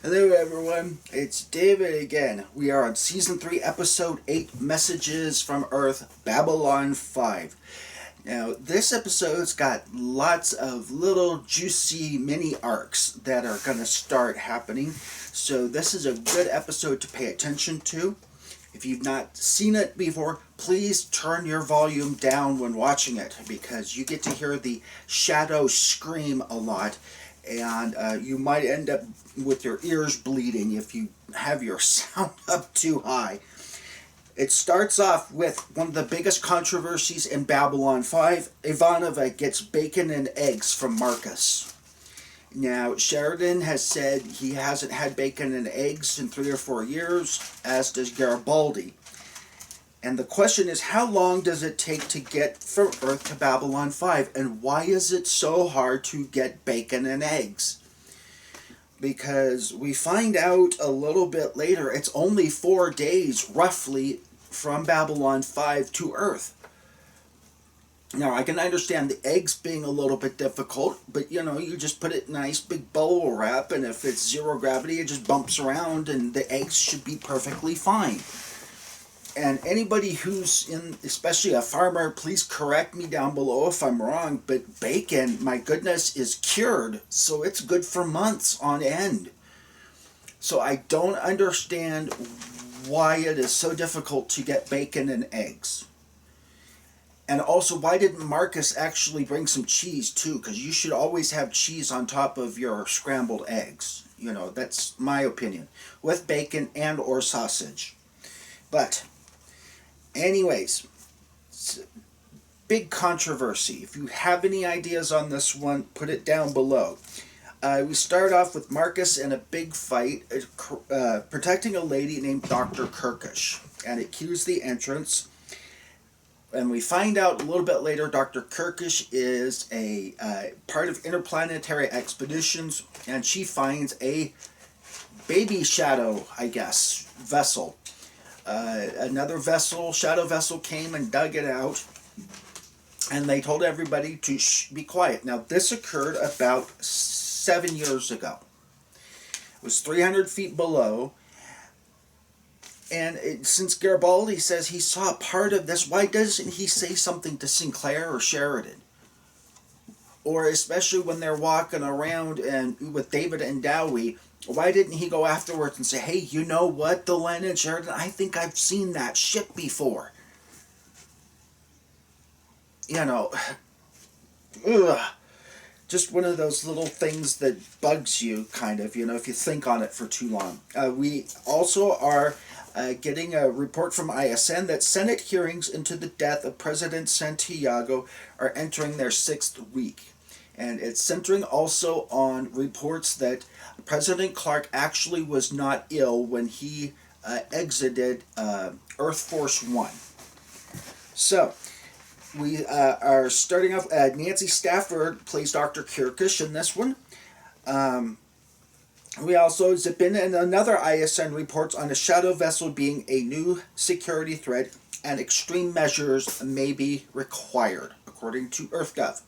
Hello everyone, it's David again. We are on Season 3, Episode 8, Messages from Earth, Babylon 5. Now, this episode's got lots of little juicy mini arcs that are going to start happening, so this is a good episode to pay attention to. If you've not seen it before, please turn your volume down when watching it because you get to hear the shadow scream a lot, and you might end up with your ears bleeding if you have your sound up too high. It starts off with one of the biggest controversies in Babylon 5. Ivanova gets bacon and eggs from Marcus. Now, Sheridan has said he hasn't had bacon and eggs in 3 or 4 years, as does Garibaldi. And the question is, how long does it take to get from Earth to Babylon 5? And why is it so hard to get bacon and eggs? Because we find out a little bit later, it's only 4 days, roughly, from Babylon 5 to Earth. Now, I can understand the eggs being a little bit difficult, but you just put it in a nice big bubble wrap, and if it's zero gravity, it just bumps around, and the eggs should be perfectly fine. And anybody who's in, especially a farmer, please correct me down below if I'm wrong, but bacon, my goodness, is cured, so it's good for months on end. So I don't understand why it is so difficult to get bacon and eggs. And also, why didn't Marcus actually bring some cheese too? Because you should always have cheese on top of your scrambled eggs. That's my opinion. With bacon and or sausage. But, anyways, big controversy. If you have any ideas on this one, put it down below. We start off with Marcus in a big fight protecting a lady named Dr. Kirkish. And it cues the entrance. And we find out a little bit later Dr. Kirkish is a part of interplanetary expeditions, and she finds a baby shadow, I guess, vessel. Another vessel, shadow vessel, came and dug it out, and they told everybody to be quiet. Now, this occurred about 7 years ago. It was 300 feet below. And since Garibaldi says he saw part of this, why doesn't he say something to Sinclair or Sheridan? Or especially when they're walking around and with David and Dowie, why didn't he go afterwards and say, hey, you know what, Delenn and Sheridan, I think I've seen that ship before. Ugh. Just one of those little things that bugs you, kind of, if you think on it for too long. We also are getting a report from ISN that Senate hearings into the death of President Santiago are entering their 6th week. And it's centering also on reports that President Clark actually was not ill when he exited Earth Force One. So, we are starting off. Nancy Stafford plays Dr. Kirkish in this one. We also zip in, and another ISN reports on a shadow vessel being a new security threat, and extreme measures may be required, according to EarthGov.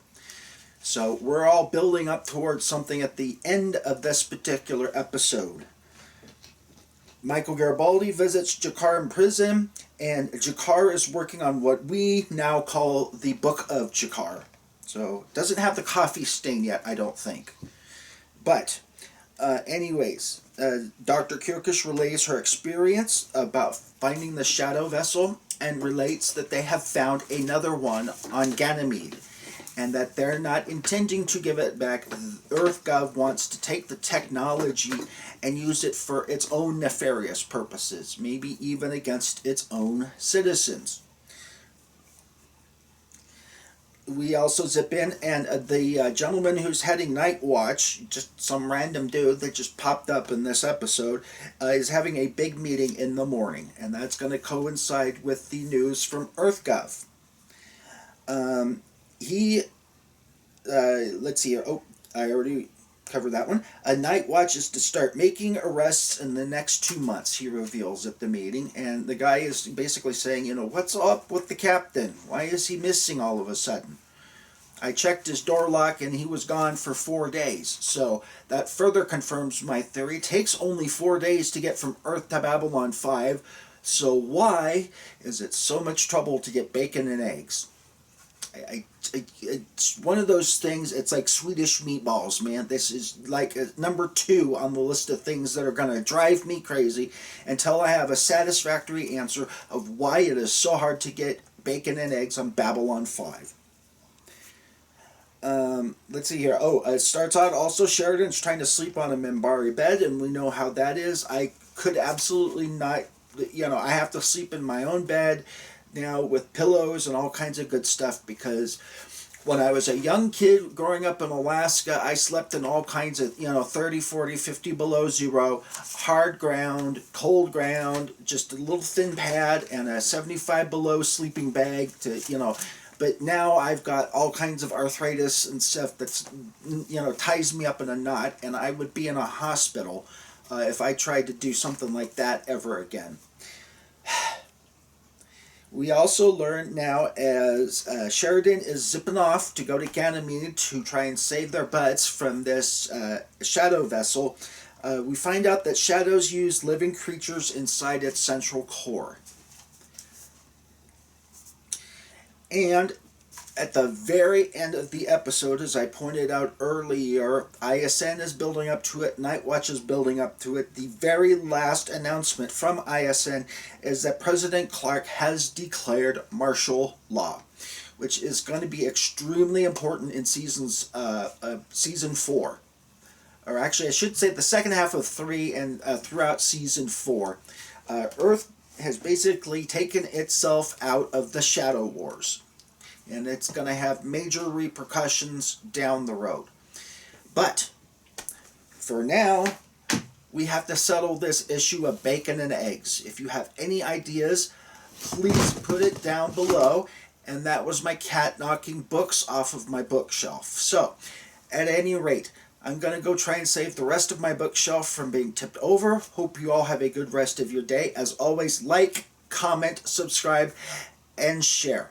So we're all building up towards something at the end of this particular episode. Michael Garibaldi visits Jakar in prison, and Jakar is working on what we now call the Book of Jakar. So it doesn't have the coffee stain yet, I don't think. But anyways, Dr. Kirkish relays her experience about finding the shadow vessel and relates that they have found another one on Ganymede and that they're not intending to give it back. EarthGov wants to take the technology and use it for its own nefarious purposes, maybe even against its own citizens. We also zip in, and the gentleman who's heading Night Watch, just some random dude that just popped up in this episode, is having a big meeting in the morning, and that's going to coincide with the news from EarthGov. Let's see here. Oh, I already covered that one. A Night Watch is to start making arrests in the next 2 months, he reveals at the meeting. And the guy is basically saying, what's up with the captain? Why is he missing all of a sudden? I checked his door lock and he was gone for 4 days. So that further confirms my theory. It takes only 4 days to get from Earth to Babylon 5. So why is it so much trouble to get bacon and eggs? It's one of those things. It's like Swedish meatballs, man. This is like number 2 on the list of things that are going to drive me crazy until I have a satisfactory answer of why it is so hard to get bacon and eggs on Babylon 5. Let's see here. It starts out also Sheridan's trying to sleep on a Minbari bed, and we know how that is. I could absolutely not, I have to sleep in my own bed now with pillows and all kinds of good stuff, because when I was a young kid growing up in Alaska, I slept in all kinds of, 30, 40, 50 below zero, hard ground, cold ground, just a little thin pad and a 75 below sleeping bag but now I've got all kinds of arthritis and stuff that's, ties me up in a knot, and I would be in a hospital if I tried to do something like that ever again. We also learn now as Sheridan is zipping off to go to Ganymede to try and save their butts from this shadow vessel, we find out that shadows use living creatures inside its central core. And at the very end of the episode, as I pointed out earlier, ISN is building up to it, Nightwatch is building up to it. The very last announcement from ISN is that President Clark has declared martial law, which is going to be extremely important in season 4. Or actually, I should say the second half of 3 and throughout season 4. Earth has basically taken itself out of the Shadow Wars, and it's going to have major repercussions down the road. But for now, we have to settle this issue of bacon and eggs. If you have any ideas, please put it down below. And that was my cat knocking books off of my bookshelf. So, at any rate, I'm going to go try and save the rest of my bookshelf from being tipped over. Hope you all have a good rest of your day. As always, like, comment, subscribe, and share.